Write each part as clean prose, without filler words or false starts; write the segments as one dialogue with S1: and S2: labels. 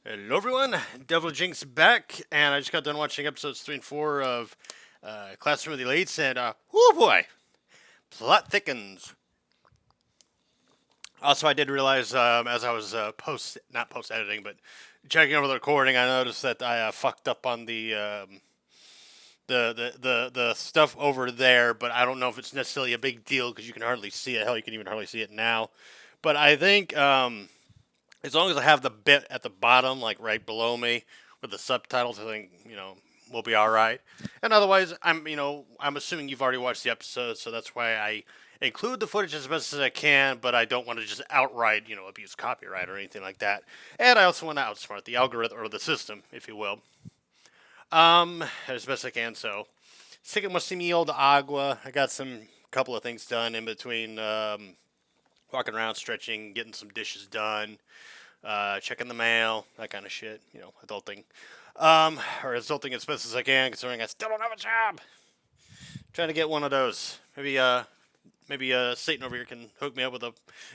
S1: Hello everyone, Devil Jinx back, and I just got done watching episodes 3 and 4 of Classroom of the Elites, and whoo boy, plot thickens. Also, I did realize as I was not post editing, but checking over the recording, I noticed that I fucked up on the stuff over there, but I don't know if it's necessarily a big deal because you can hardly see it. Hell, you can even hardly see it now. But I think as long as I have the bit at the bottom, like right below me, with the subtitles, I think we'll be all right. And otherwise, I'm assuming you've already watched the episode, so that's why I include the footage as best as I can. But I don't want to just outright abuse copyright or anything like that. And I also want to outsmart the algorithm or the system, if you will, as best I can. So, seguimos mil de agua. I got some couple of things done in between. Walking around, stretching, getting some dishes done, checking the mail, that kind of shit. Adulting. Or adulting as best as I can, considering I still don't have a job. Trying to get one of those. Maybe Satan over here can hook me up with a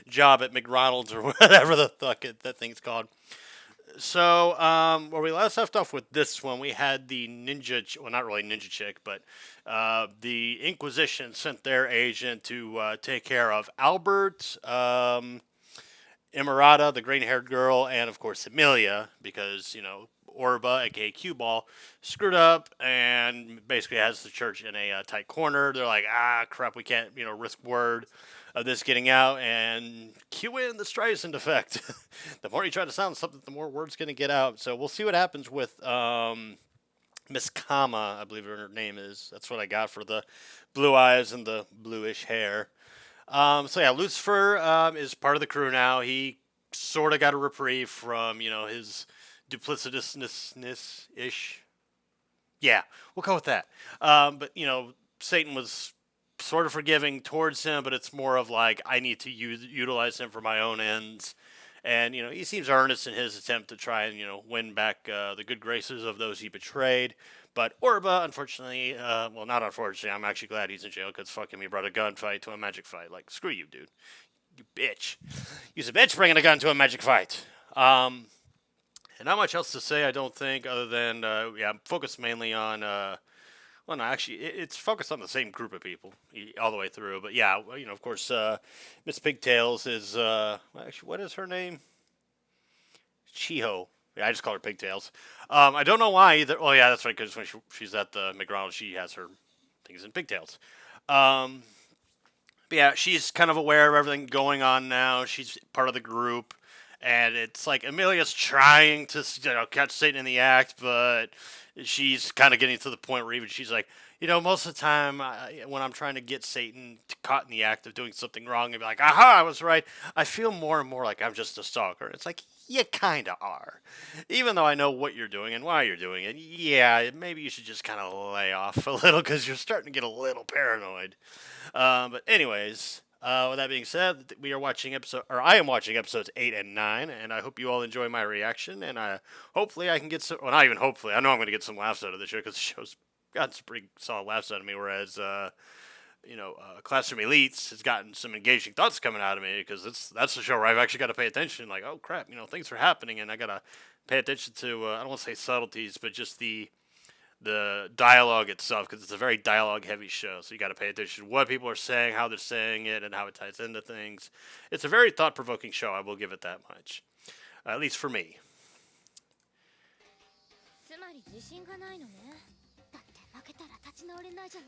S1: job at McDonald's or whatever the fuck that thing's called. So, where we last left off with this one, we had the ninja, well, not really ninja chick, but the Inquisition sent their agent to take care of Albert, Emirata, the green-haired girl, and of course Emilia, because Orba, aka Cue Ball, screwed up and basically has the church in a tight corner. They're like, crap, we can't risk word of this getting out, and cue in the Streisand effect. The more you try to sound something, the more word's going to get out. So we'll see what happens with Miss Kama, I believe her name is. That's what I got for the blue eyes and the bluish hair. So yeah, Lucifer is part of the crew now. He sort of got a reprieve from his duplicitousness-ish. Yeah, we'll go with that. But Satan was sort of forgiving towards him, but it's more of like I need to utilize him for my own ends. And he seems earnest in his attempt to try and win back the good graces of those he betrayed. But Orba, unfortunately, well, not unfortunately, I'm actually glad he's in jail because fuck him, he brought a gunfight to a magic fight. Like, screw you, dude. You bitch. You's a bitch bringing a gun to a magic fight. And not much else to say, I don't think, other than, I'm focused mainly on, well, no, actually, it's focused on the same group of people all the way through. But yeah, of course, Miss Pigtails is, actually, what is her name? Chiho. Yeah, I just call her Pigtails. I don't know why either. Well, yeah, that's right, because when she's at the McDonald's, she has her things in pigtails. But yeah, she's kind of aware of everything going on now. She's part of the group. And it's like Emilia's trying to catch Satan in the act, but she's kind of getting to the point where even she's like, most of the time when I'm trying to get Satan caught in the act of doing something wrong and be like, aha, I was right, I feel more and more like I'm just a stalker. It's like, you kind of are. Even though I know what you're doing and why you're doing it, yeah, maybe you should just kind of lay off a little because you're starting to get a little paranoid. But anyways, with that being said, I am watching episodes 8 and 9, and I hope you all enjoy my reaction, and hopefully I can get some, well, not even hopefully, I know I'm going to get some laughs out of the show, because the show's gotten some pretty solid laughs out of me, whereas, Classroom Elites has gotten some engaging thoughts coming out of me, because that's the show where I've actually got to pay attention, like, oh crap, things are happening, and I got to pay attention to, I don't want to say subtleties, but just the dialogue itself, because it's a very dialogue-heavy show, so you got to pay attention to what people are saying, how they're saying it, and how it ties into things. It's a very thought-provoking show, I will give it that much. At least for me.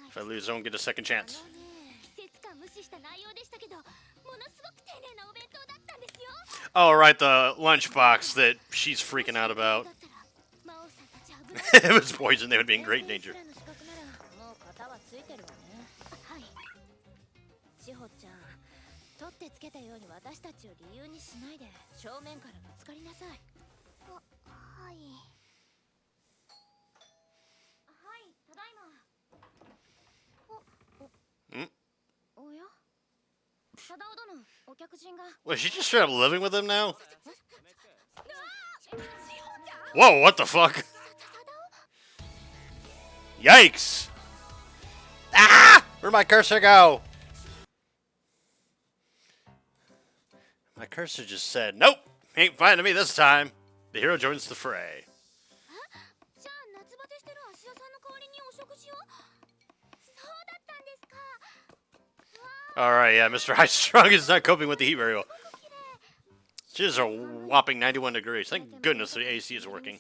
S1: If I lose, I don't get a second chance. Oh, right, the lunchbox that she's freaking out about. If it was poison, they would be in great danger. Was she just straight up living with him now? Whoa, what the fuck? Yikes! Ah! Where'd my cursor go? My cursor just said, nope, ain't finding me this time. The hero joins the fray. Alright, yeah, Mr. High Strung is not coping with the heat very well. She's a whopping 91 degrees. Thank goodness the AC is working.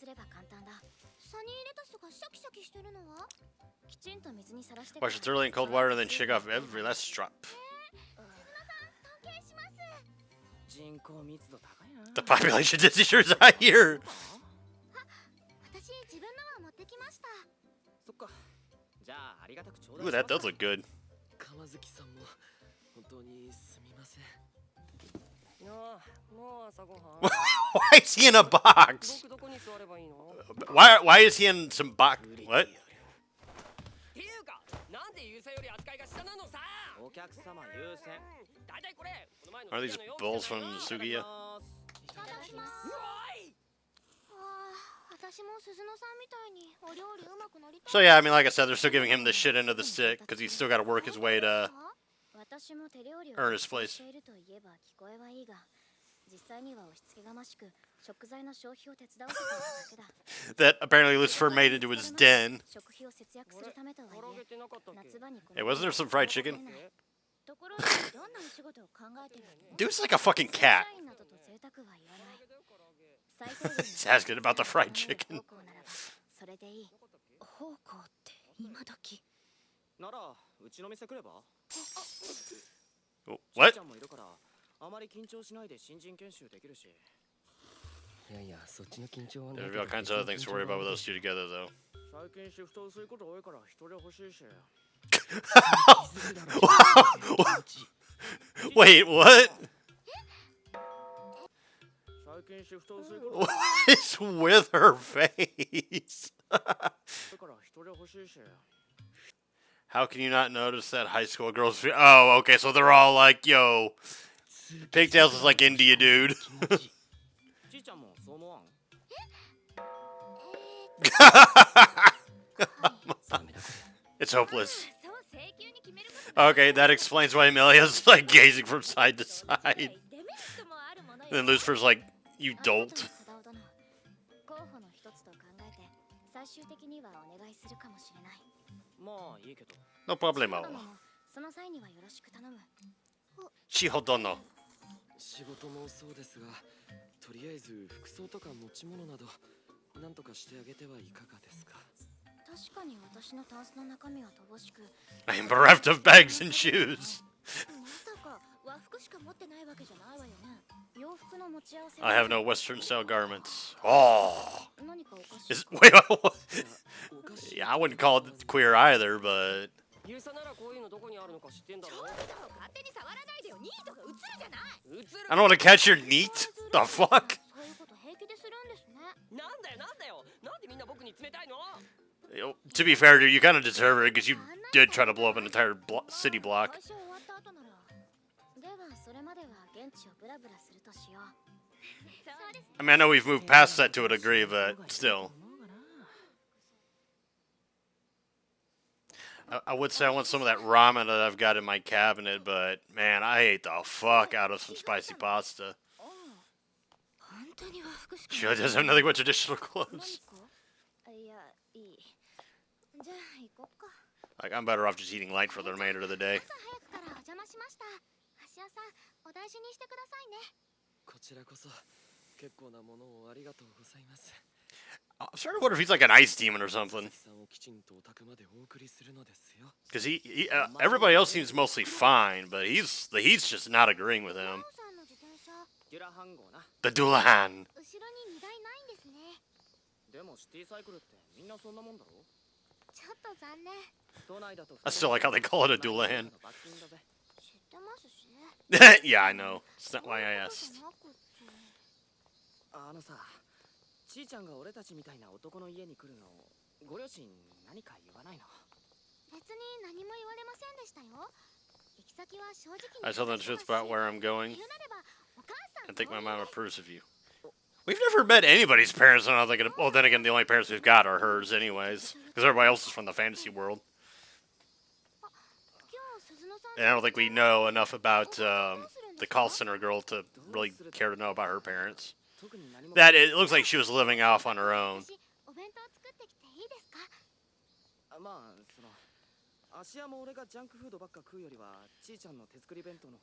S1: Wash it thoroughly in cold water and then shake off every last drop. The population density is high here. Ooh, that does look good. Why is he in a box? Why is he in some box? What? Are these bulls from Sugiya? So yeah, I mean, like I said, they're still giving him the shit end of the stick because he's still got to work his way to earn his place. That apparently Lucifer made into his den. Hey, wasn't there some fried chicken? Dude's like a fucking cat. He's asking about the fried chicken. What? There'll be all kinds of other things to worry about with those two together, though. Wait, what? What is with her face? How can you not notice that high school girls? Oh, okay, so they're all like, yo, Pigtails is like India, dude. It's hopeless. Okay, that explains why Amelia's like gazing from side to side. And then Lucifer's like, you dolt. No problemo. Shihodono.
S2: 仕事もそうですが、とりあえず服装とか持ち物などなんとかしてあげてはいかがですか。確かに私のタンスの中身は乏しく。
S1: I am bereft of bags and shoes.
S2: まさか和服しか持ってないわけじゃないわよね。洋服の持ち合わせ。
S1: I have no Western style garments. Oh. Wait, what? Yeah, I wouldn't call it queer either, but. I don't want to catch your neat. The fuck? To be fair, dude, you kind of deserve it because you did try to blow up an entire city block. I mean, I know we've moved past that to a degree, but still. I would say I want some of that ramen that I've got in my cabinet, but man, I ate the fuck out of some spicy pasta. She doesn't have nothing but traditional clothes. Like, I'm better off just eating light for the remainder of the day. I'm starting to wonder if he's like an ice demon or something. Because everybody else seems mostly fine, but the heat's just not agreeing with him. The Dulahan. I still like how they call it a Dulahan. Yeah, I know. That's not why I asked.
S2: ちーちゃんが俺たちみたいな男の家に来るのご両親何か言わないの別に何も言われませんでしたよ行き先は正直に I tell them the truth about where I'm going and think my mom approves of you.
S1: We've never met anybody's parents. I don't think. Well, then again, the only parents we've got are hers, anyways, because everybody else is from the fantasy world. And I don't think we know enough about the call center girl to really care to know about her parents. that it looks like she was living off on her own.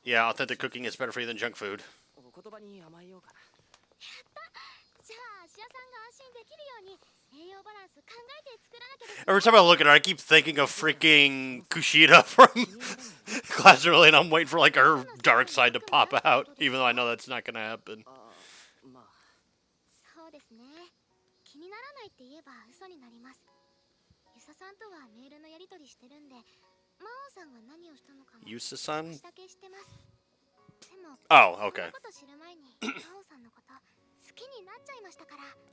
S1: Yeah, authentic cooking is better for you than junk food. Every time I look at her, I keep thinking of freaking Kushida from Class Early, and I'm waiting for like her dark side to pop out, even though I know that's not gonna happen. Yusa-san? Oh, okay.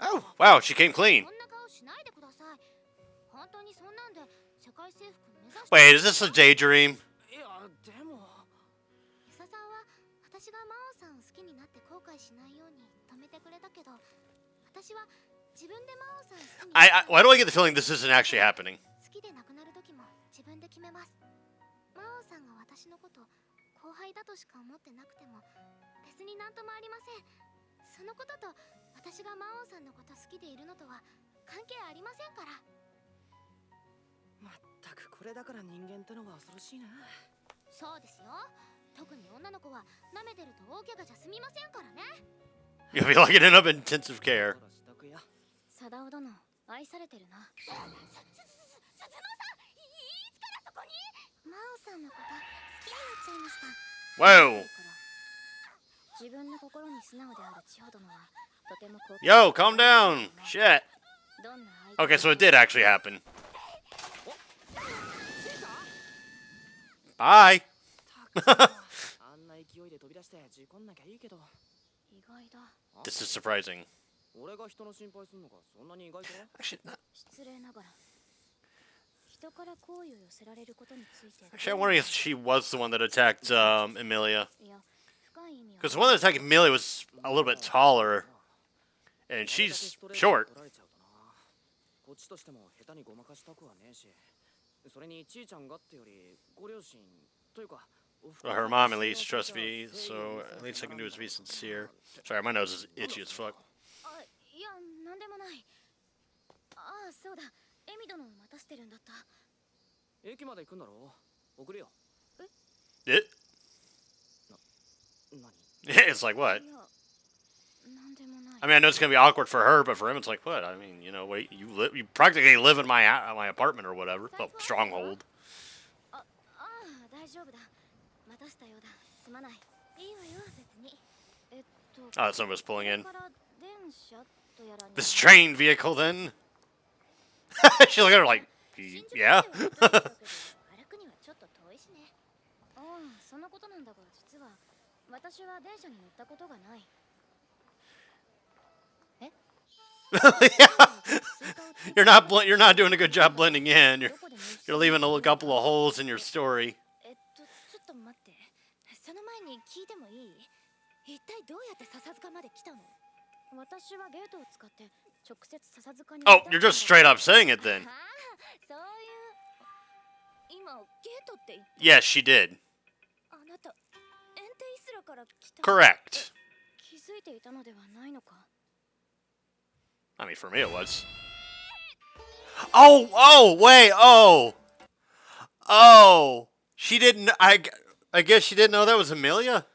S1: Oh, wow, she came clean. Wait, is this a daydream? Why do I get the feeling this isn't actually happening? You'll be like ending up in intensive care. Whoa! Yo, calm down! Shit! Okay, so it did actually happen. Bye! This is surprising. Actually, I'm wondering if she was the one that attacked Emilia. Because the one that attacked Emilia was a little bit taller. And she's short. Well, her mom at least trusts me, so at least I can do is be sincere. Sorry, my nose is itchy as fuck. It? It's like what? I mean, I know it's gonna be awkward for her, but for him, it's like what? I mean, you know, wait, you practically live in my apartment or whatever, well, stronghold. Oh, someone was pulling in. This train vehicle, then? She looked at her like, yeah. Yeah. You're not doing a good job blending in. You're leaving a couple of holes in your story. Oh, you're just straight up saying it then. Yes, she did. Correct. I mean, for me it was. Oh, wait, oh. She didn't, I guess she didn't know that was Emilia?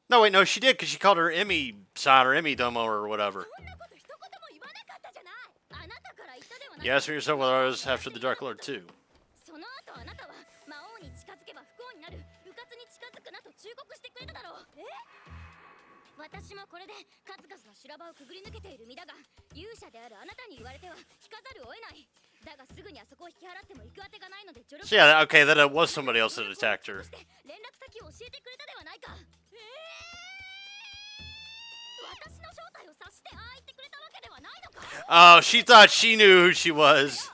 S1: No, wait, no, she did, because she called her Emmy-san or Emmy-domo or whatever. You asked me yourself whether I was after the Dark Lord too. So yeah, okay, then it was somebody else that attacked her. Oh, she thought she knew who she was.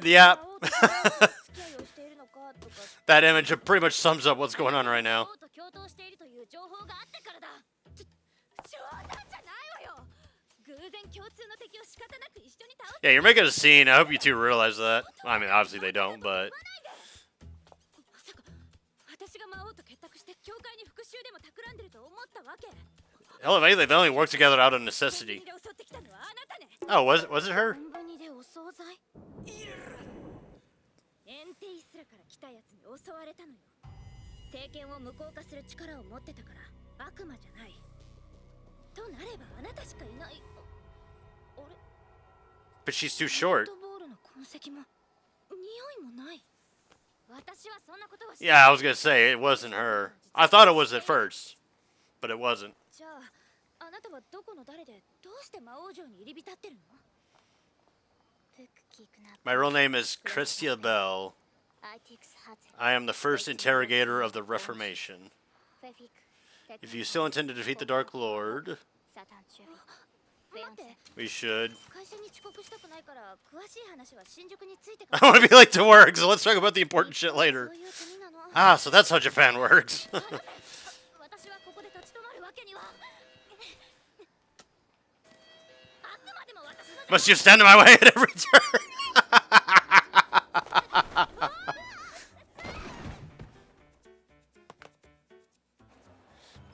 S1: Yeah. That image pretty much sums up what's going on right now. Yeah, you're making a scene. I hope you two realize that. I mean, obviously they don't, but... Hell, if anything, they only work together out of necessity. Oh, was it her? But she's too short. Yeah, I was gonna say, it wasn't her. I thought it was at first, but it wasn't. My real name is Christia Bell. I am the first interrogator of the Reformation. If you still intend to defeat the Dark Lord, we should. I want to be late to work, so let's talk about the important shit later. Ah, so that's how Japan works. Must you stand in my way at every turn?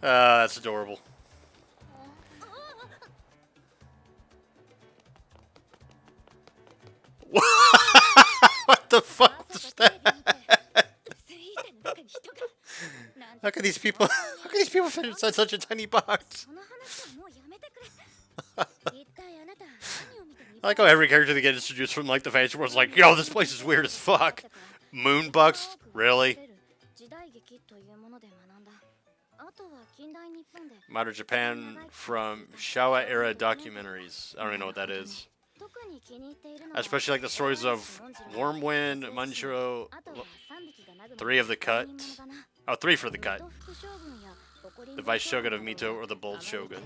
S1: That's adorable. What the fuck is that? How can these people fit inside such a tiny box? I like how every character they get introduced from like the fantasy world is like, yo, this place is weird as fuck. Moonbucks? Really? Modern Japan from Showa era documentaries. I don't even know what that is. I especially like the stories of Warmwind, Manchuro, 3 of the Cut. Oh, 3 for the Cut. The Vice Shogun of Mito or the Bold Shogun.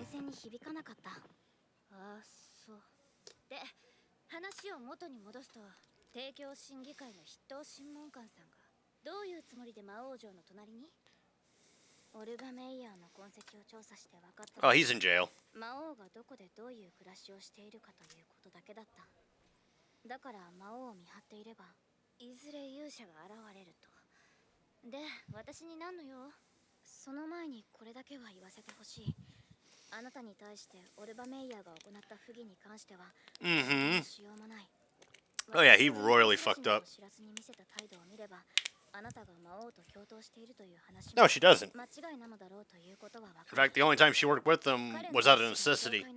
S1: Oh, he's in jail. Oh yeah, he royally fucked up. No, she doesn't. In fact, the only time she worked with them was out of necessity. I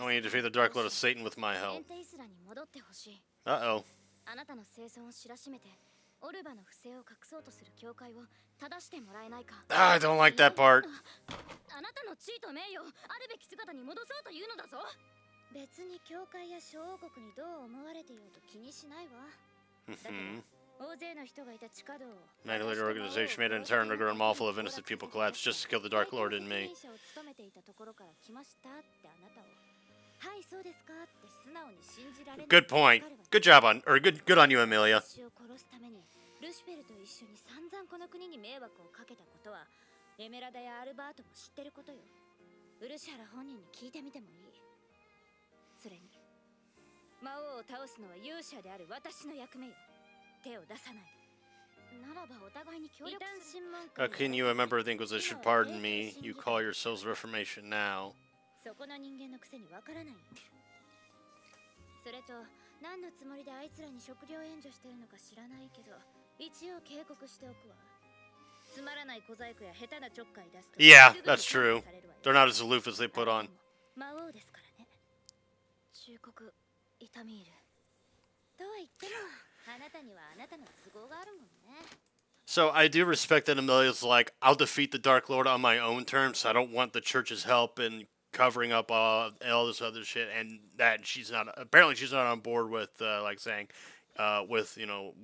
S1: want you to defeat the Dark Lord of Satan with my help. Uh-oh. I don't like that part. Night organization made an entire underground mall full of innocent people collapse just to kill the Dark Lord and me. Good point. Good job on, or good on you, Amelia. How can you, a member of the Inquisition, pardon me? You call yourselves Reformation now. Yeah, that's true. They're not as aloof as they put on. So I do respect that Amelia's like, I'll defeat the Dark Lord on my own terms. I don't want the church's help in covering up all this other shit, and that she's not, apparently she's not on board with like saying, with, you know,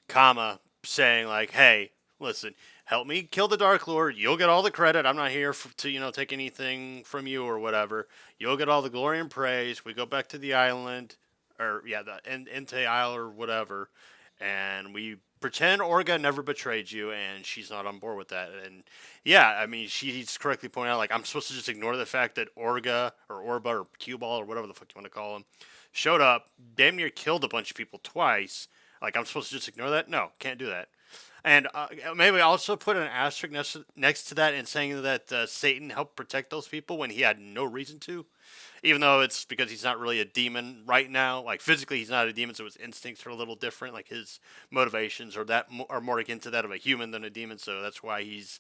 S1: Kama saying like, hey, listen, help me kill the Dark Lord. You'll get all the credit. I'm not here to take anything from you or whatever. You'll get all the glory and praise. We go back to the island, or yeah, the Entei Isle or whatever, and we pretend Orga never betrayed you, and she's not on board with that. And yeah, I mean, she's correctly pointed out, like, I'm supposed to just ignore the fact that Orga or Orba or Q-Ball or whatever the fuck you want to call him showed up, damn near killed a bunch of people twice. Like, I'm supposed to just ignore that? No, can't do that. And maybe also put an asterisk next to that and saying that Satan helped protect those people when he had no reason to. Even though it's because he's not really a demon right now. Like, physically he's not a demon, so his instincts are a little different. Like, his motivations are more akin to that of a human than a demon, so that's why he's,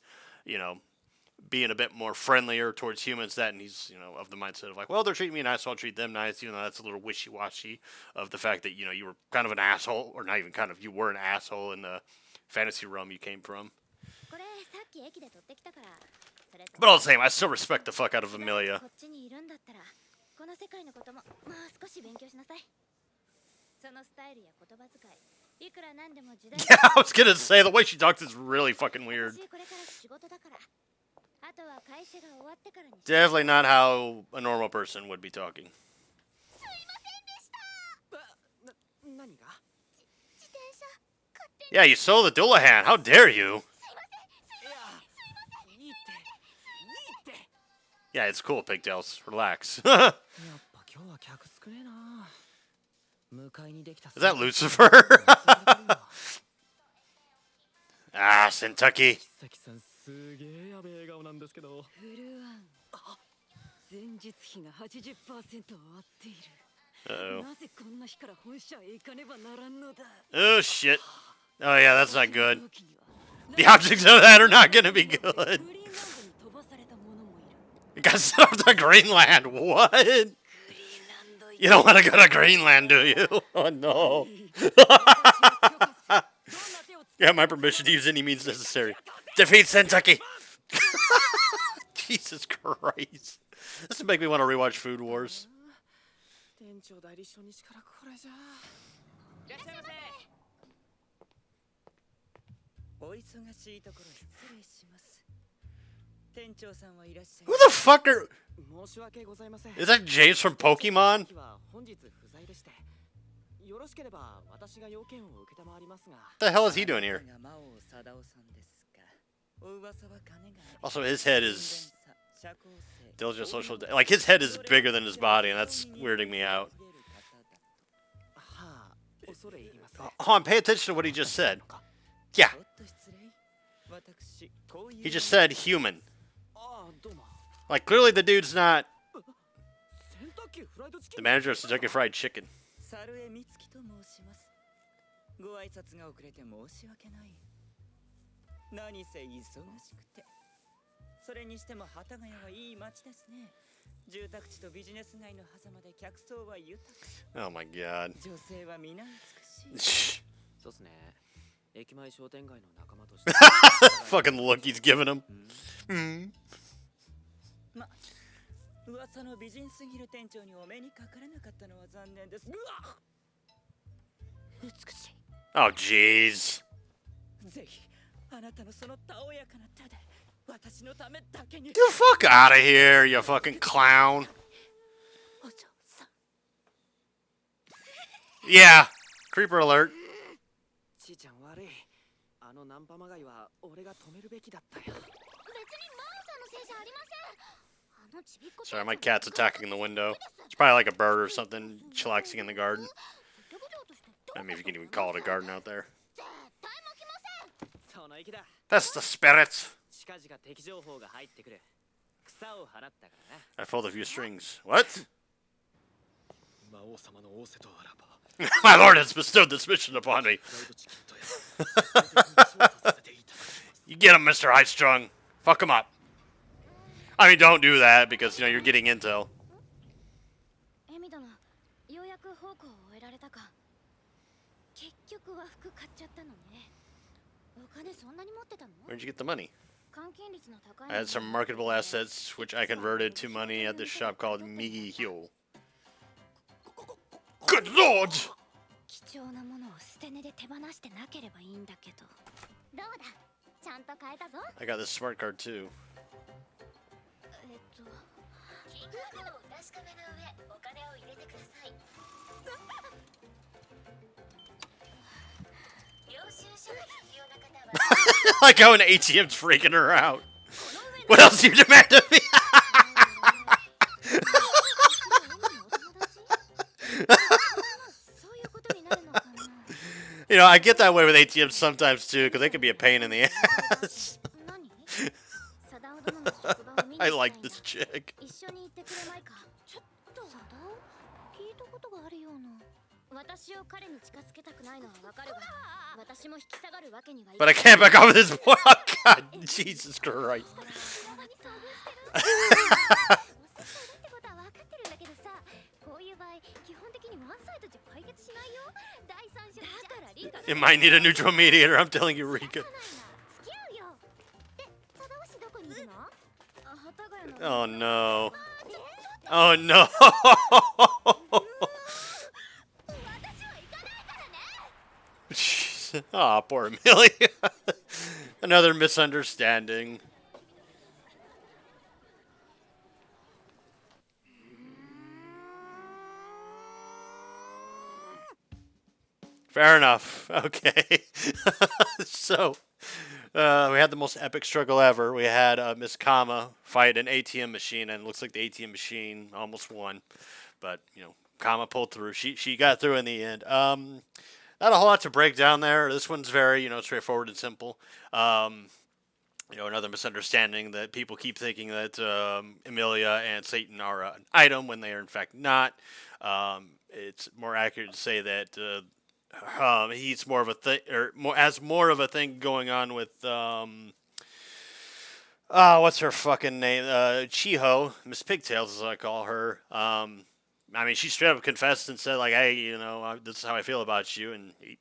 S1: being a bit more friendlier towards humans. And he's, of the mindset of like, well, they're treating me nice, so I'll treat them nice. Even though that's a little wishy-washy of the fact that, you were kind of an asshole, or not even kind of, you were an asshole in the fantasy realm you came from. But all the same, I still respect the fuck out of Amelia. Yeah, I was gonna say, the way she talks is really fucking weird. Definitely not how a normal person would be talking. Yeah, you stole the Dullahan. How dare you? Yeah, it's cool, Pigtails. Relax. Is that Lucifer? Ah, Kentucky. Uh-oh. Oh, shit. Oh, yeah, that's not good. The objects of that are not going to be good. You got set up to Greenland. What? You don't want to go to Greenland, do you? Oh, no. Yeah, my permission to use any means necessary. Defeat Kentucky. Jesus Christ. This would make me want to rewatch Food Wars. Who the fuck are... Is that James from Pokemon? What the hell is he doing here? Also, his head is... Diligent social... Like, his head is bigger than his body, and that's weirding me out. Hold on, pay attention to what he just said. Yeah. He just said human. Like, clearly the dude's not... The manager of Kentucky Fried Chicken. Oh my god. Fucking look he's giving him. Oh jeez. Get the fuck out of here, you fucking clown. Yeah. Creeper alert. Sorry, my cat's attacking in the window. It's probably like a bird or something chillaxing in the garden. I mean, if you can even call it a garden out there. That's the spirits. I pulled a few strings. What? My lord has bestowed this mission upon me. You get him, Mr. High-Strung. Fuck him up. I mean, don't do that because, you're getting intel. Where'd you get the money? I had some marketable assets, which I converted to money at this shop called Migi Hyo. Good lord! I got this smart card too. Like how an ATM's freaking her out. What else do you demand of me? You know, I get that way with ATMs sometimes too, because they can be a pain in the ass. I like this chick. But I can't back off of this boy. Oh, God, Jesus Christ. You might need a neutral mediator, I'm telling you, Rika. Oh no. Oh no. Oh, poor Amelia. Another misunderstanding. Fair enough. Okay. So, we had the most epic struggle ever. We had Miss Kama fight an ATM machine, and it looks like the ATM machine almost won. But, you know, Kama pulled through. She got through in the end. Not a whole lot to break down there. This one's very, you know, straightforward and simple. You know, another misunderstanding that people keep thinking that Emilia and Satan are an item when they are in fact not. It's more accurate to say that he's more of a thing, or more of a thing going on with what's her fucking name? Chiho, Miss Pigtails, as I call her. I mean, she straight up confessed and said, like, hey, you know, this is how I feel about you, and he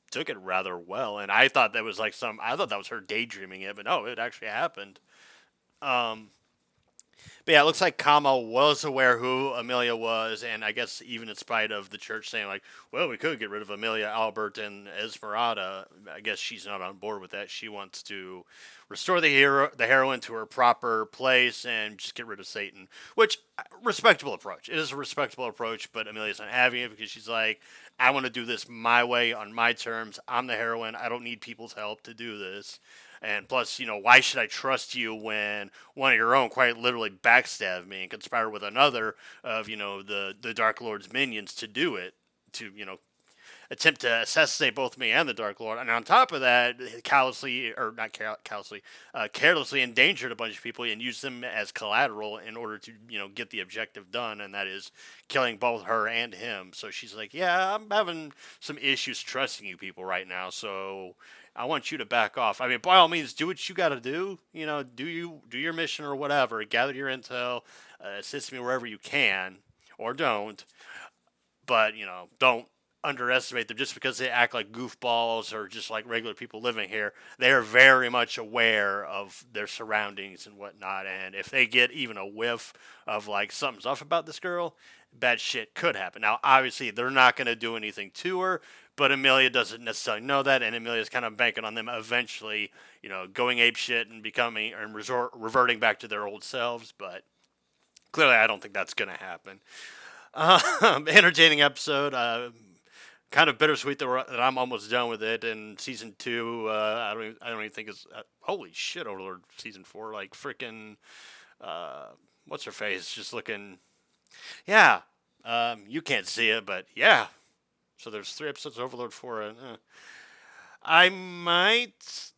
S1: took it rather well. And I thought that was like I thought that was her daydreaming it, but no, it actually happened. But yeah, it looks like Kama was aware who Amelia was, and I guess even in spite of the church saying, like, well, we could get rid of Amelia, Albert, and Esmeralda, I guess she's not on board with that. She wants to restore the heroine to her proper place and just get rid of Satan, which, respectable approach. It is a respectable approach, but Amelia's not having it because she's like, I want to do this my way, on my terms. I'm the heroine. I don't need people's help to do this. And plus, you know, why should I trust you when one of your own quite literally backstabbed me and conspired with another of, you know, the Dark Lord's minions to do it, to, you know, attempt to assassinate both me and the Dark Lord. And on top of that, carelessly endangered a bunch of people and used them as collateral in order to, you know, get the objective done, and that is killing both her and him. So she's like, yeah, I'm having some issues trusting you people right now, so I want you to back off. I mean, by all means, do what you got to do. You know, do your mission or whatever. Gather your intel, assist me wherever you can, or don't. But, you know, don't underestimate them just because they act like goofballs or just like regular people living here. They are very much aware of their surroundings and whatnot. And if they get even a whiff of like something's off about this girl, bad shit could happen. Now, obviously, they're not going to do anything to her, but Amelia doesn't necessarily know that, and Amelia's kind of banking on them eventually, you know, going apeshit and becoming and reverting back to their old selves. But clearly, I don't think that's going to happen. Entertaining episode. Kind of bittersweet that I'm almost done with it. And season 2, I don't even think it's holy shit. Overlord season 4, like freaking what's her face? Just looking. Yeah, you can't see it, but yeah. So there's 3 episodes of Overlord 4. I might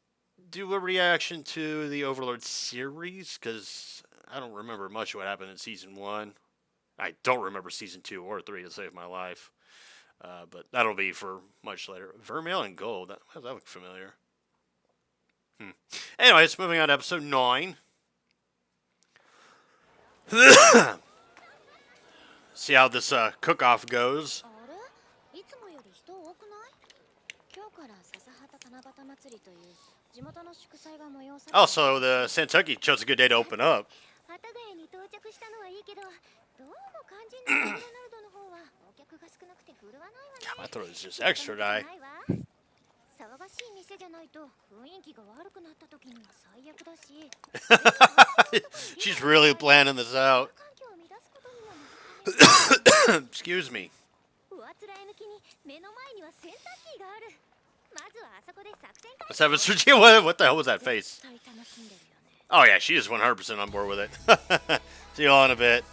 S1: do a reaction to the Overlord series because I don't remember much of what happened in season 1. I don't remember season 2 or 3 to save my life. But that'll be for much later. Vermilion Gold. That look familiar. Anyways, moving on to episode 9. See how this cook-off goes. Also, the Santucky chose a good day to open up. God, my throat is just extra dry. She's really planning this out. Excuse me. Let's have a what the hell was that face? Oh yeah, she is 100% on board with it. See you all in a bit.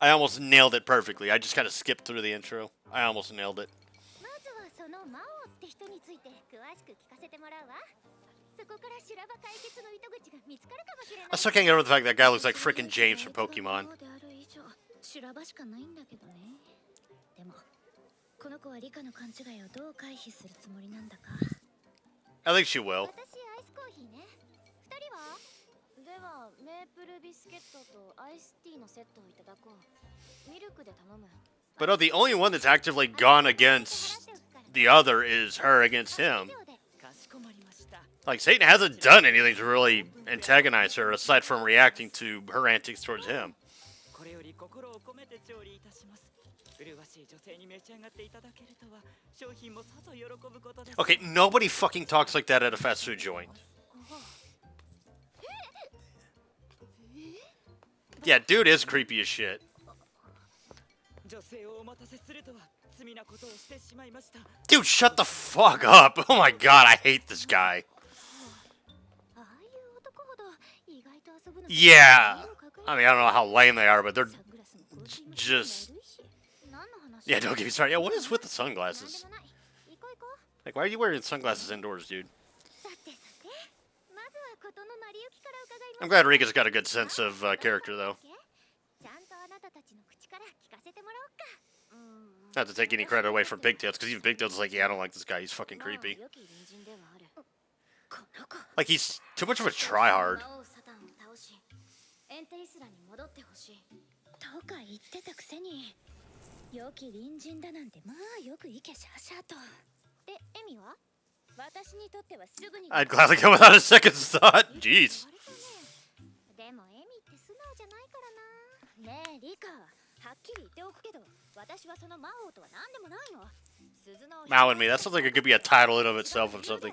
S1: I almost nailed it perfectly. I just kind of skipped through the intro. I almost nailed it. I still can't get over the fact that guy looks like freaking James from Pokemon. I think she will. But no, the only one that's actively gone against the other is her against him. Like, Satan hasn't done anything to really antagonize her aside from reacting to her antics towards him. Okay, nobody fucking talks like that at a fast food joint. Yeah, dude is creepy as shit. Dude, shut the fuck up. Oh my god, I hate this guy. Yeah. I mean, I don't know how lame they are, but they're just... Yeah, don't get me started. Yeah, what is with the sunglasses? Like, why are you wearing sunglasses indoors, dude? I'm glad Rika's got a good sense of character, though. Not to take any credit away from Pigtails, because even Pigtails is like, yeah, I don't like this guy. He's fucking creepy. Like, he's too much of a tryhard. I'd gladly go without a second thought. Jeez. Mao and me, that sounds like it could be a title in of itself of something.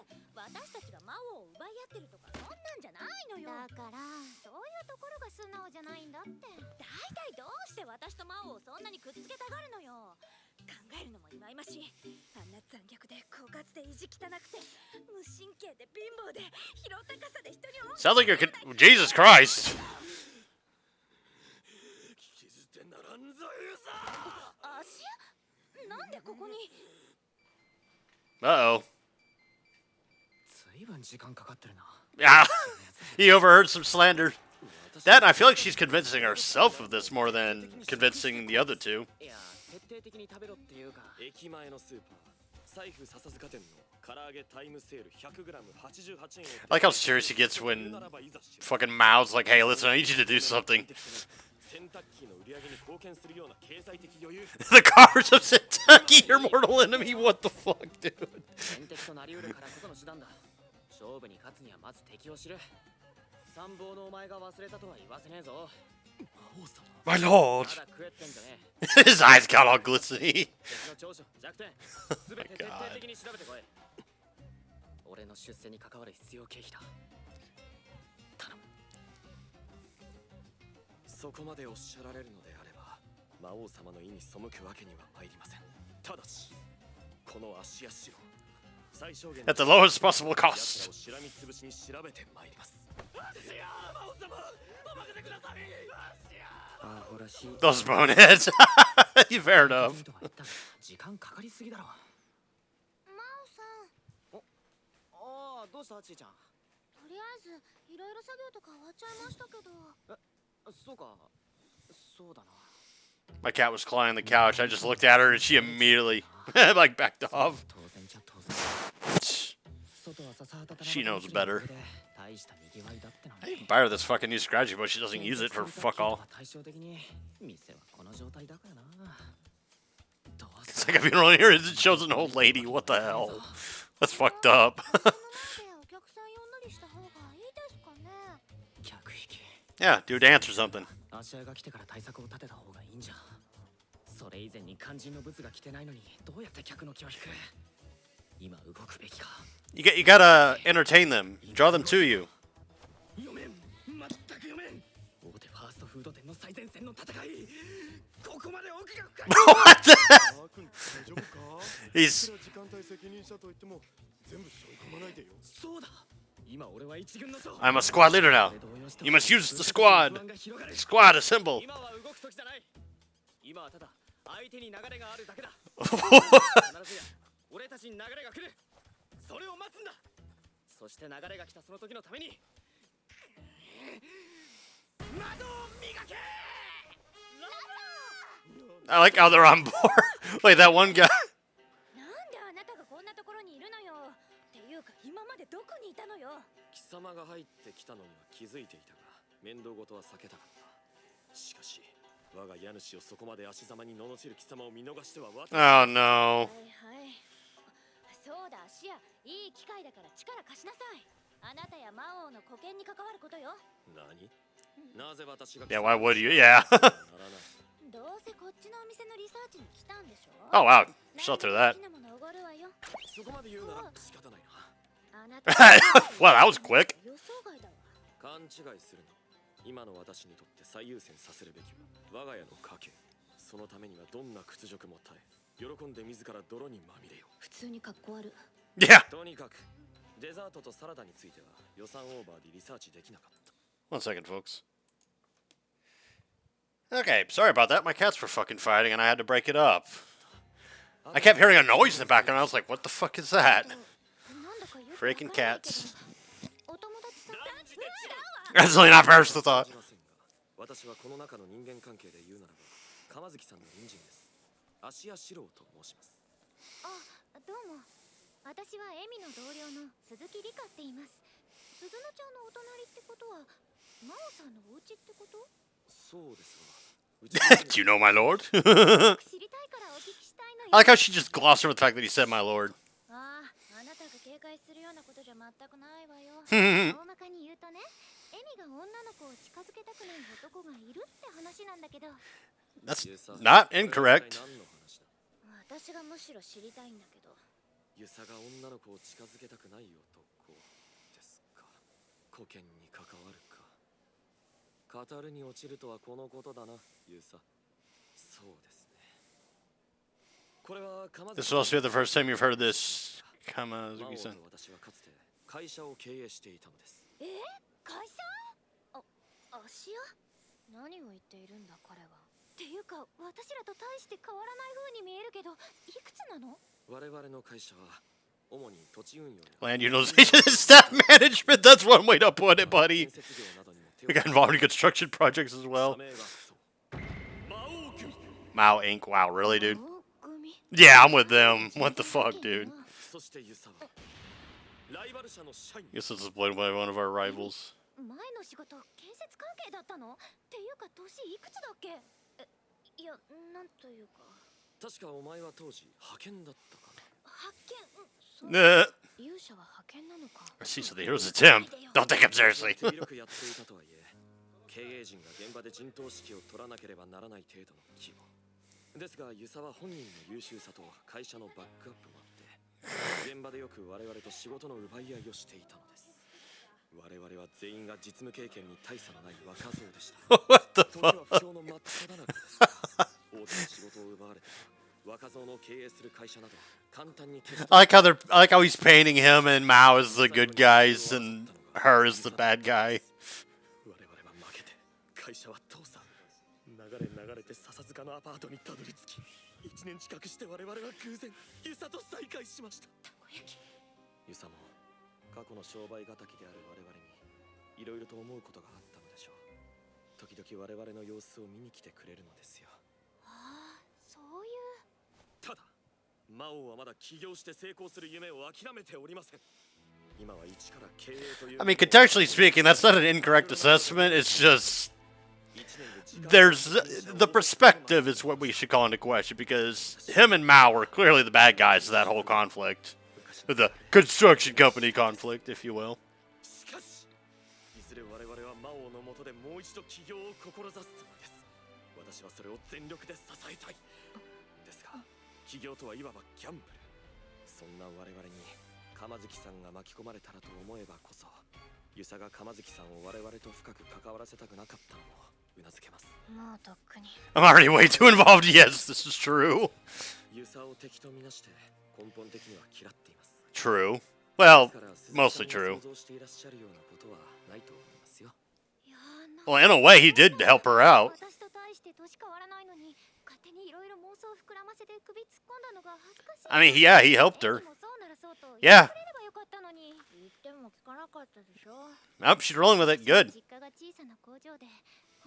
S1: Sounds like you're Jesus Christ. Uh-oh. Yeah, he overheard some slander. That, and I feel like she's convincing herself of this more than convincing the other two. I like how serious he gets when fucking Mao's like, hey, listen, I need you to do something. The cars of Kentucky, your mortal enemy? What the fuck, dude? My lord! His eyes got all glistening. Oh my god. At the lowest possible cost. Those boneheads. Fair enough. My cat was clawing the couch. I just looked at her and she immediately like backed off. She knows better. I can buy her this fucking new scratchy, but she doesn't use it for fuck all. It's like if you don't hear it, it shows an old lady. What the hell? That's fucked up. Yeah, do a dance or something.
S2: それ以前に肝心のブツが来てないのにどうやって客の気を引く。今動くべきか。
S1: You gotta entertain them, draw them to you.
S2: 読めん、全く読めん。大手ファーストフード店の最前線の戦い。ここまで奥が深い。
S1: What the? He's.
S2: そうだ。今俺は一軍の将。
S1: I'm a squad leader now. You must use the squad. Squad assemble.
S2: 今は動く時じゃない。今はただ相手に流れがあるだけだ。必ずや俺たちに流れが来る。それを待つんだ。そして流れが来たその時のために窓を磨け。
S1: I like how they're on board. Wait, that one guy.
S2: なんであなたがこんなところにいるのよ。っていうか今までどこにいたのよ。貴様が入ってきたのには気づいていたが、面倒事は避けたかった。しかし我が家主をそこまで足ざまに罵る貴様を見逃しては私。
S1: Oh no.
S2: はい。そうだ、シア、いい機会だから力貸しなさい。あなたや魔王の保険に関わることよ。何？なぜ私が。
S1: Yeah, why would you? Yeah.
S2: どうせこっちのお店のリサーチに来たんでしょ。
S1: Oh wow. Saw through that.
S2: そこまで言うなら仕方ないな。
S1: Wow, that was quick.
S2: 勘違いするな。今の私にとって最優先させるべきは我が家の家計。そのためにはどんな屈辱も耐え、喜んで自ら泥にまみれよ。普通に格好悪い。
S1: Yeah.
S2: とにかくデザートとサラダについては予算オーバーでリサーチできなかった。
S1: One second, folks. Okay, sorry about that. My cats were fucking fighting and I had to break it up. I kept hearing a noise in the background. I was like, what the fuck is that? Freaking cats. That's really not personal thought.
S2: 私はこの中の人間関係で言うならば、川月さんの隣人です。芦屋四郎と申します。あ、どうも。私はエミの同僚の鈴木理香って言います。鈴乃ちゃんのお隣ってことは、真央さんのお家ってこと？そうですわ。
S1: Do you know my lord? I like how she just glossed over the fact that he said my lord.
S2: ああ、あなたが警戒するようなことじゃ全くないわよ。 大まかに言うとね、エミが女の子を近づけたくない男がいるって話なんだけど。
S1: That's not incorrect.
S2: 私がむしろ知りたいんだけど。ユサが女の子を近づけたくない男ですか。保険に関わるか。語るに落ちるとはこのことだな、ユサ。そうですね。これは鎌崎。
S1: This will also be the first time you've heard this, Kamazuki-san.
S2: 私はかつて会社を経営していたのです。会社？芦屋？何を言っているんだ彼は。っていうか私らと大して変わらない風に見えるけど、いくつなの？我々の会社は主に土地運用。
S1: Land utilization and staff management. That's one way to put it, buddy. We got involved in construction projects as well. Mao Inc. Wow, really, dude? Yeah, I'm with them. What the fuck, dude? Guess this is played by one of our rivals.
S2: 前の仕事建設関係だったの？っていうか年いくつだっけ？いや、なんというか。確かお前は当時派遣だったかな。派遣？勇者は派遣なのか。
S1: See, so the hero's a temp. Don't take him seriously.
S2: よくやっていたとはいえ、経営陣が現場で陣頭指揮を取らなければならない程度の規模。ですが、遊佐は本人の優秀さと会社のバックアップもあって、現場でよく我々と仕事の奪い合いをしていたのです。 我々は全員が実務経験に大差のない若造でした。
S1: What the
S2: 時は不況の真っ只中です。大手の仕事を奪われて若造の経営する会社など簡単に。
S1: I like how he's painting him and Mao as the good guys and her as the bad guy.
S2: 我々は負けて会社は倒産。流れて笹塚のアパートにたどり着き、1年近くして我々は偶然遊佐と再会しました。遊佐も過去の商売敵である我々にいろいろと思うことがあったのでしょう。時々我々の様子を見に来てくれるのですよ。ああ、そういう。ただ魔王はまだ起業して成功する夢を諦めておりません。今は一から経営という。
S1: I mean, contextually speaking, that's not an incorrect assessment. It's just there's the perspective is what we should call into question because him and Mao were clearly the bad guys of that whole conflict. The construction company conflict, if you will.
S2: しかし、いずれ我々は魔王の下でもう一度起業を志すつもりです。私
S3: 私はそれを全力で支えたい。ですが、企業とはいわばギャンブル。そんな我々に鎌月さんが巻き込まれたらと思えばこそ、遊佐が鎌月さんを我々と深く関わらせたくなかったのもうなずけます。
S2: もうとっくに。
S1: I'm already way too involved. Yes, this is true.
S3: 遊佐を敵とみなして根本的には嫌っています。
S1: True. Well, mostly true. Well, in a way, he did help her out. I mean, yeah, he helped her. Yeah. Nope, she's rolling with it. Good.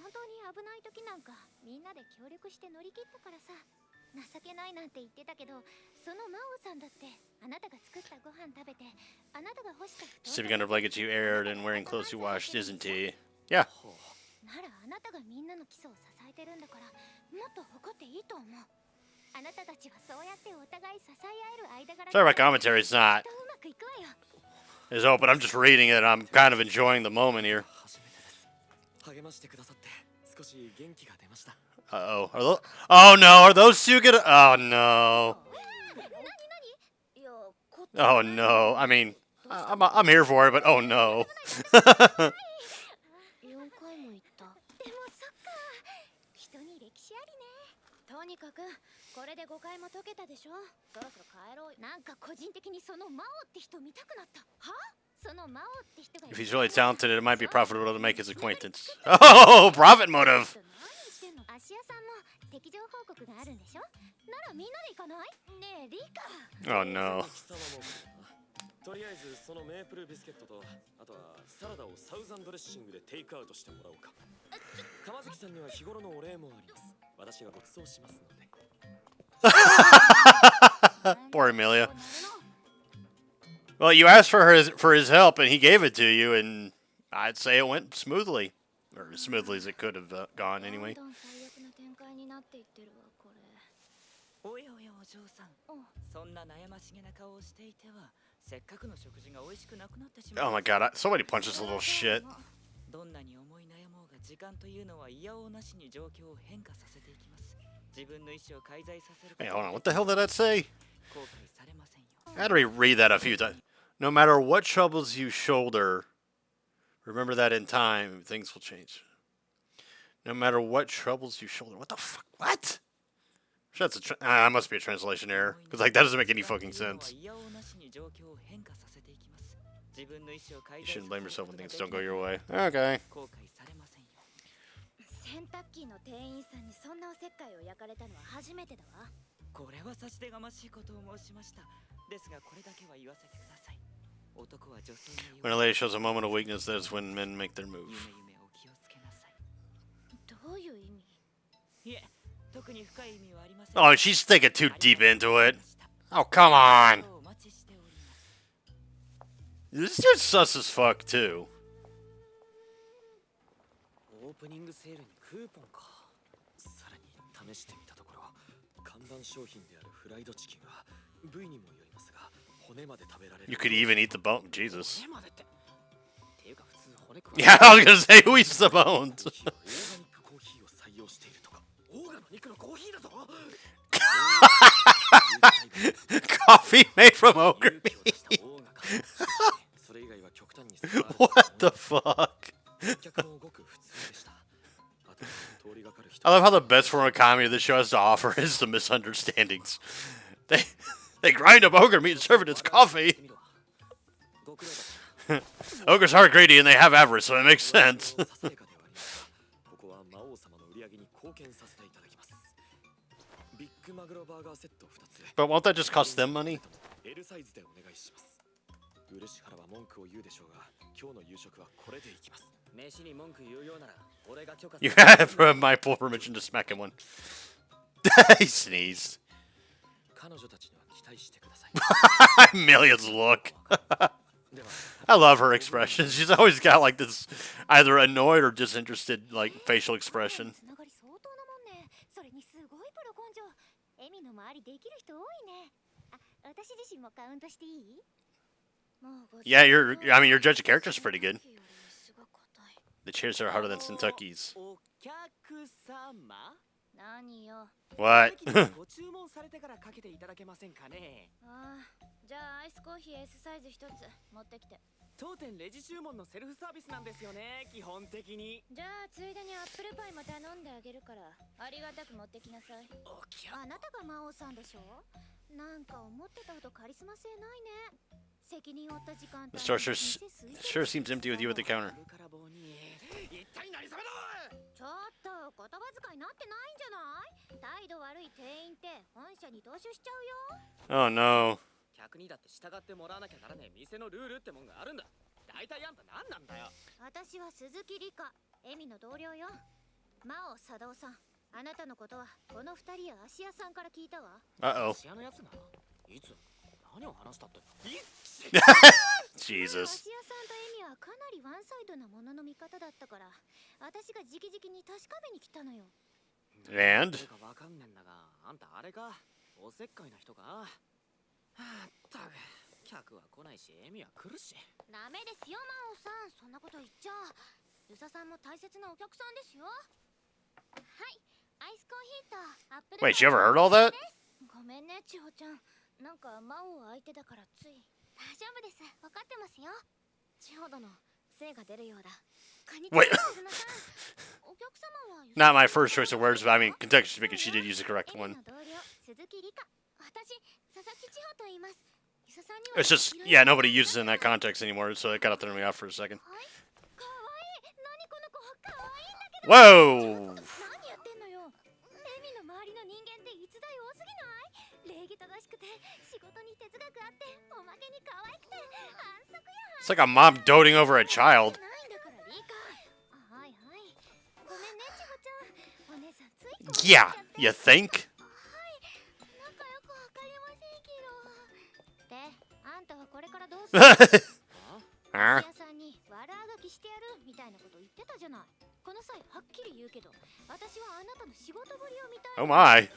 S2: 本当に危ない時なんかみんなで協力して乗り切ったからさ。情けないなんて言ってたけど、その魔王さんだってあなたが作ったご飯食べて、あなたが干した布団。
S1: Sleeping under blankets you aired and wearing clothes you washed, isn't he? Yeah.
S2: ならあなたがみんなの基礎を支えてるんだから、もっと誇っていいと思う。あなたたちはそうやってお互い支え合える間柄。
S1: Sorry, my commentary is not as open. I'm just reading it. I'm kind of enjoying the moment here. Uh-oh. Oh no, are those two gonna... Oh no. Oh no. I mean, I'm here for it, but oh no. とにかくこれで誤解も解けたでしょ。そろそろ帰ろう。なんか個人的にその魔王って人見たくなった。は？その魔王って人が。If he's really talented, it might be profitable to make his acquaintance. Oh, profit motive. 芦屋さんも敵情報告があるんでしょ。ならみんなで行かない？ねえリカ。Oh no.
S3: とりあえずそのメープルビスケットとあとはサラダをサウザンドレッシングでテイクアウトしてもらおうか。鎌月さんには日頃のお礼もあります。私がご馳走しますので。
S1: Poor Amelia. Well, you asked for his help, and he gave it to you, and I'd say it went smoothly, or as smoothly as it could have gone anyway.
S4: おやおやお嬢さん、そんな悩ましげな顔をしていては、せっかくの食事が美味しくなくなってしまう。
S1: Oh my god, somebody punch this little shit.
S4: どんなに思い悩もうが時間というのはいやおうなしに状況を変化させていきます。自分の意志を介在させる。
S1: Hey, hold on, what the hell did that say?
S4: 後悔されませんよ。
S1: I had to reread that a few times. No matter what troubles you shoulder, remember that in time, things will change. No matter what troubles you shoulder. What the fuck? What? That's that must be a translation error. Because, like, that doesn't make any fucking sense. You shouldn't blame yourself when things don't go your way. Okay.
S2: 洗濯機の店員さんにそんなおせっかいを焼かれたのは初めてだわ。
S4: これは差し出がましいことを申しました。ですがこれだけは言わせてください。男は女性に
S1: When a lady shows a moment of weakness, that is when men make their move.
S2: どういう意味？
S4: いえ、特に深い意味はありません。
S1: Oh, she's thinking too deep into it. Oh, come on. This dude's sus as fuck, too.
S3: オープニングセールにクーポンか。さらに試してみたところ、看板商品であるフライドチキンは部位にもよりますが、骨まで食べられる。
S1: You could even eat the bone. Jesus.
S3: 骨までって。っていうか普通骨食わ
S1: Yeah, I was gonna say, who eats the bones?
S3: オーガニックコーヒーを採用しているとか。オーガの肉のコーヒーだぞ。
S1: Coffee made from ogre meat. What the fuck? I love how the best form of comedy this show has to offer is the misunderstandings. They grind up ogre meat and serve it as coffee. Ogres are greedy and they have avarice, so it makes sense. But won't that just cost them money? You have my full permission to smack him one. He sneezed. Amelia's look. I love her expression. She's always got like this either annoyed or disinterested like facial expression. Yeah, I mean, your judge of character is pretty good. The chairs are harder than Kentucky's.
S2: 何よ。
S1: What?
S3: ご注文されてからかけていただけませんかね。
S2: ああ、じゃあアイスコーヒー S サイズ一つ持ってきて。
S3: 当店レジ注文のセルフサービスなんですよね、基本的に。
S2: じゃあついでにアップルパイも頼んであげるからありがたく持ってきなさい。
S3: おきゃ。
S2: あなたが魔王さんでしょ。なんか思ってたほどカリスマ性ないね。責任を負った時間帯
S1: The store sure seems empty with you at the counter.
S3: から棒に一体何様だ。
S2: ちょっと言葉遣いなってないんじゃない。態度悪い店員って本社に踏襲しちゃうよ。
S1: Oh no.
S3: 客にだって従ってもらわなきゃならねえ店のルールってもんがあるんだ。大体あんた何なんだよ。
S2: 私は鈴木里香、エミの同僚よ。魔王茶道さん、あなたのことはこの二人や芦屋さんから聞いたわ。
S1: Uh-oh.
S3: 芦屋のやつがいつ何を話したって。
S1: Jesus.
S2: 芦屋さんとエミはかなりワンサイドなものの見方だったから私が直々に確かめに来たのよ。
S1: And?
S3: 誰かわかんねえんだが、あんたあれか、おせっかいな人か。はあったく、客は来ないし、エミは来るし。
S2: ダメですよ魔王さん、そんなこと言っちゃ。ユサさんも大切なお客さんですよ。はい、アイスコーヒーとアップルパイ。
S1: Wait, you ever heard all that?
S2: ごめんね千穂ちゃん、なんか魔王相手だからつい。大丈夫です、分かってますよ。千穂殿、精が出るようだ。こんにちは、
S1: Wait.
S2: 鈴菜さん。お客様は
S1: Not my first choice of words, but I mean, contextually speaking, she did use the correct
S2: エミ
S1: one.
S2: の同僚、鈴木里香。私、佐々木千穂と言います。ユサさんには
S1: It's just, yeah, nobody uses it in that context anymore, so it kind of threw me off for a second.
S2: はい、かわいい。何この子、かわいいんだけど。
S1: Whoa!
S2: 何やってんのよ。エミの周りの人間って逸材多すぎない。礼儀正しくて仕事に哲学あっておまけに可愛くて反則や。
S1: It's like a mom doting over a child.
S2: ないんだからリカ。はいはい。ごめんね千穂ちゃん。お姉さんついこう
S1: Yeah, you think?
S2: なんかよくわかりませんけど。で、あんたはこれからどうする？
S1: Huh?
S2: 屋さんに悪あがきしてやるみたいなこと言ってたじゃない。この際はっきり言うけど、私はあなたの仕事ぶりを見たい。
S1: Oh my.
S3: 一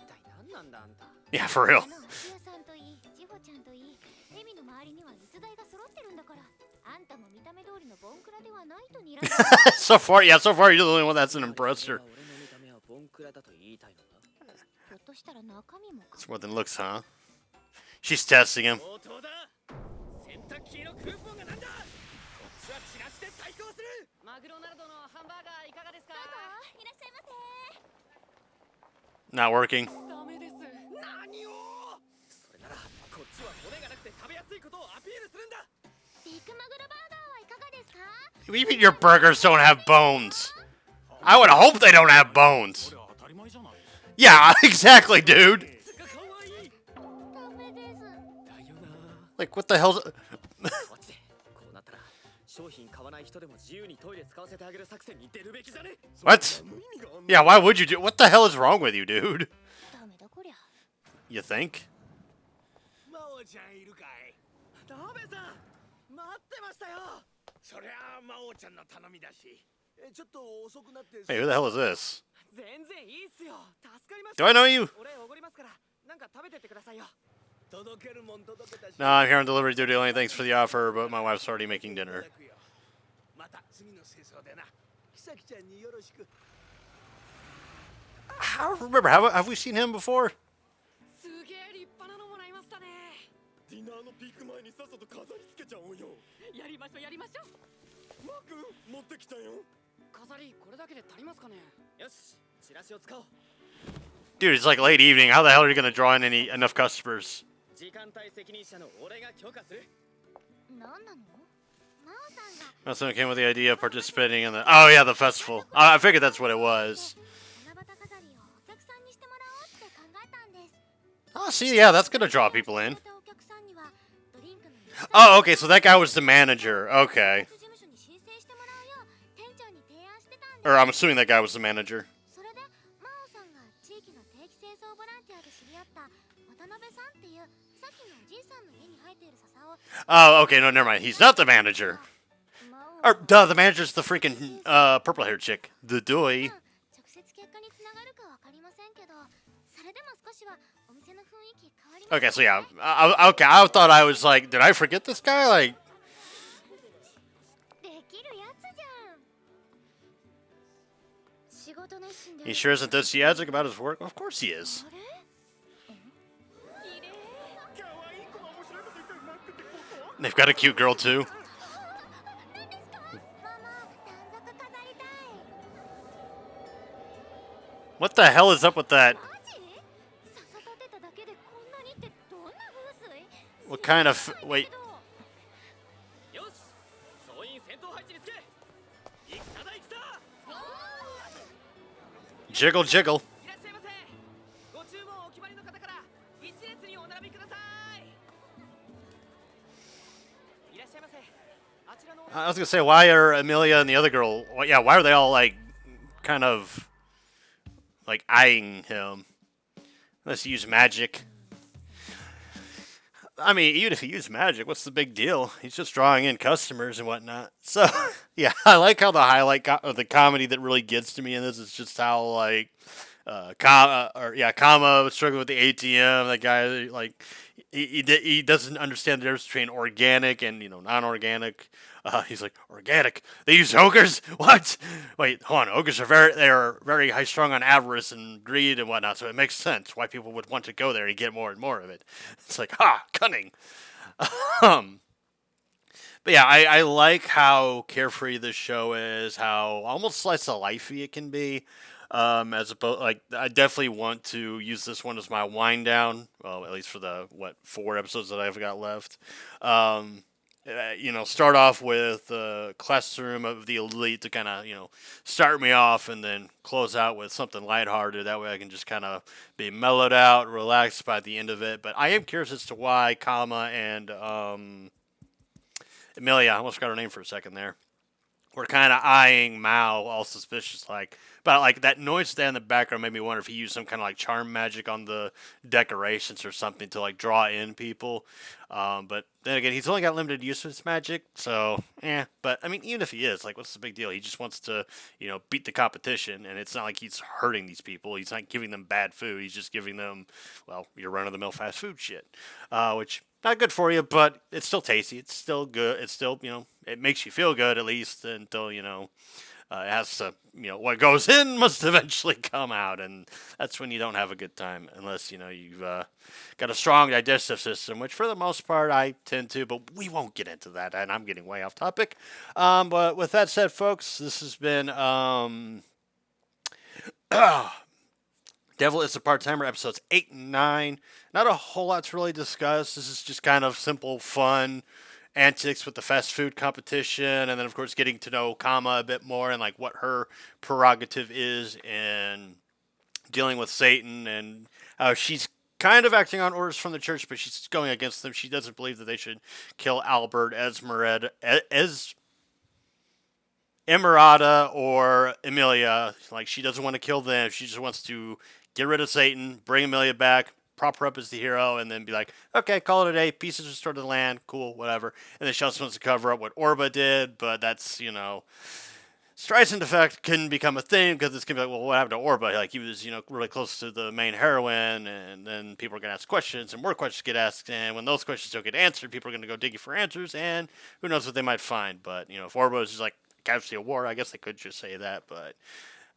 S3: 体何なんだあんた。
S1: Yeah, for real.
S2: あの芦屋さんといい、千穂ちゃんといい、エミの周りには逸材が揃ってるんだから、あんたも見た目通りのボンクラではないと睨んでる。
S1: So far, yeah, so far you're the only one that's impressed her.
S3: 俺の見た目はボンクラだと言いたいのか。
S2: ひょっとしたら中身もか。
S1: It's more than looks, huh? She's testing him.
S3: 応答だ。洗濯機のクーポンがなんだ。こっちはチラシで対抗する。マグロナルドのハンバーガーいかがですか。
S2: どうぞいらっしゃいませ。
S1: Not working.
S3: ダメです。何を。それならこっちは骨がなくて食べやすいことをアピールするんだ。
S2: ビッグマグロバーガーはいかがですか。
S1: What do you mean your burgers don't have bones? I would hope they don't have bones.
S3: これ当たり前じゃない。
S1: Yeah, exactly, dude.
S3: かわいい。
S2: ダメです。
S3: だよな。
S1: Like, what the hell's...
S3: こっちでこうなったら商品買わない人でも自由にトイレ使わせてあげる作戦に出るべきじゃね。
S1: What? Yeah, why would you do... What the hell is wrong with you, dude?
S2: ダメだこりゃ。
S1: You think?
S3: マオちゃんいるかい。ダメさん待ってましたよ。そりゃあマオちゃんの頼みだし。ちょっと遅くなって。
S1: Hey, who the hell is this?
S3: 全然いいっすよ。助かりまし
S1: Do
S3: た。
S1: I know you?
S3: 俺おごりますからなんか食べてってくださいよ。届けるもん届けたし。
S1: No, I'm here on delivery duty. Only thanks for the offer, but my wife's already making dinner.
S3: また次の清掃でな。キサキちゃんによろしく。
S1: I don't remember. Have we seen him before?
S3: すげえ立派なのもらいましたね。ディナーのピーク前にさっさと飾り付けちゃおうよ。やりましょうやりましょう。マーク持ってきたよ。飾りこれだけで足りますかね。よし、チラシを使おう。
S1: Dude, it's like late evening. How the hell are you gonna draw in enough customers?
S3: 時間帯責任者の俺が許可する。
S2: 何なの？魔王さんが。
S1: That's when it came with the idea of participating in the... Oh, yeah, the festival. I figured that's what it was.
S2: 七夕飾りをお客さんにしてもらおうって考えたんです。
S1: Oh, see, yeah, that's gonna draw people in.
S2: お客さんにはドリンクの
S1: Oh, okay, so that guy was the manager. Okay.
S2: 事務所に申請してもらうよう店長に提案してたんです。
S1: Or I'm assuming that guy was the manager.
S2: それで魔王さんが地域の定期清掃ボランティアで知り合った渡辺さんっていうさっきのおじいさんの家に生えている笹を。
S1: Oh, okay, no, never mind. He's not the manager.
S2: 魔王
S1: Or, duh, the manager's the freaking, purple-haired chick. The doy.
S2: 直接結果につながるかわかりませんけど、それでも少しはお店の雰囲気変わります。
S1: Okay, so yeah. Okay, I thought I was like, did I forget this guy? Like,
S2: できるやつじゃん。
S1: He sure isn't enthusiastic about his work. Of course he is. They've got a cute girl too. What the hell is up with that? What kind of... Wait. Jiggle, jiggle. I was gonna say, why are Amelia and the other girl... Well, yeah, why are they all, like, kind of, like, eyeing him? Unless he used magic. I mean, even if he used magic, what's the big deal? He's just drawing in customers and whatnot. So, yeah, I like how the highlight of the comedy that really gets to me in this is just how, like, Kama was struggling with the ATM. That guy, like, he doesn't understand the difference between organic and, you know, non-organic. He's like, organic? They use ogres? What? Wait, hold on. Ogres are very high strung on avarice and greed and whatnot, so it makes sense why people would want to go there and get more and more of it. It's like, cunning. But yeah, I like how carefree this show is, how almost slice of lifey it can be. As opposed, like, I definitely want to use this one as my wind down. Well, at least for the 4 episodes that I've got left. You know, start off with the classroom of the elite to kind of, you know, start me off, and then close out with something lighthearted. That way I can just kind of be mellowed out, relaxed by the end of it. But I am curious as to why Kama and Amelia, I almost forgot her name for a second there, were kind of eyeing Mao all suspicious like. But like that noise there in the background made me wonder if he used some kind of like charm magic on the decorations or something to like draw in people. But then again, he's only got limited use of his magic, so yeah. But I mean, even if he is, like, what's the big deal? He just wants to, you know, beat the competition, and it's not like he's hurting these people. He's not giving them bad food. He's just giving them, well, your run-of-the-mill fast food shit, which not good for you, but it's still tasty. It's still good. It's still, you know, it makes you feel good at least until, you know. It has to, you know, what goes in must eventually come out, and that's when you don't have a good time, unless, you know, you've got a strong digestive system, which for the most part I tend to, but we won't get into that, and I'm getting way off topic. But with that said, folks, this has been Devil is a Part-Timer, episodes 8 and 9. Not a whole lot to really discuss. This is just kind of simple, fun antics with the fast food competition, and then of course getting to know Kama a bit more and like what her prerogative is in dealing with Satan, and how she's kind of acting on orders from the church, but she's going against them. She doesn't believe that they should kill Albert, Emerada, or Emilia. Like, she doesn't want to kill them. She just wants to get rid of Satan, bring Emilia back, prop her up as the hero, and then be like, okay, call it a day, pieces restored to the land, cool, whatever. And then she also wants to cover up what Orba did, but that's, you know, Streisand effect can become a thing, because it's going to be like, well, what happened to Orba? Like, he was, you know, really close to the main heroine, and then people are going to ask questions, and more questions get asked, and when those questions don't get answered, people are going to go digging for answers, and who knows what they might find. But, you know, if Orba is just like casualty of war, I guess they could just say that, but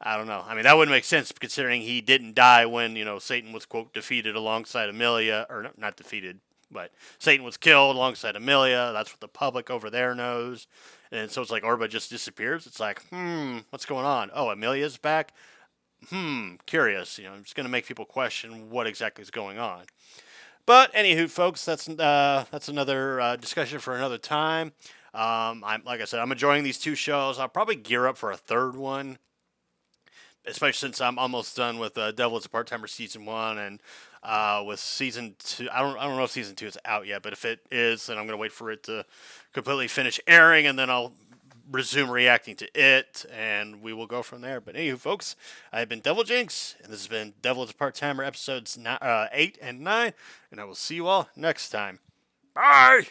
S1: I don't know. I mean, that wouldn't make sense considering he didn't die when, you know, Satan was, quote, defeated alongside Emilia, or not defeated, but Satan was killed alongside Emilia. That's what the public over there knows. And so it's like Orba just disappears. It's like, what's going on? Oh, Emilia's back? Curious. You know, it's going to make people question what exactly is going on. But anywho, folks, that's another discussion for another time. Like I said, I'm enjoying these 2 shows. I'll probably gear up for a 3rd one, especially since I'm almost done with Devil is a Part-Timer Season 1, and with Season 2, I don't know if Season 2 is out yet, but if it is, then I'm going to wait for it to completely finish airing, and then I'll resume reacting to it, and we will go from there. But anywho, folks, I've been Devil Jinx, and this has been Devil is a Part-Timer episodes 8 and 9, and I will see you all next time. Bye!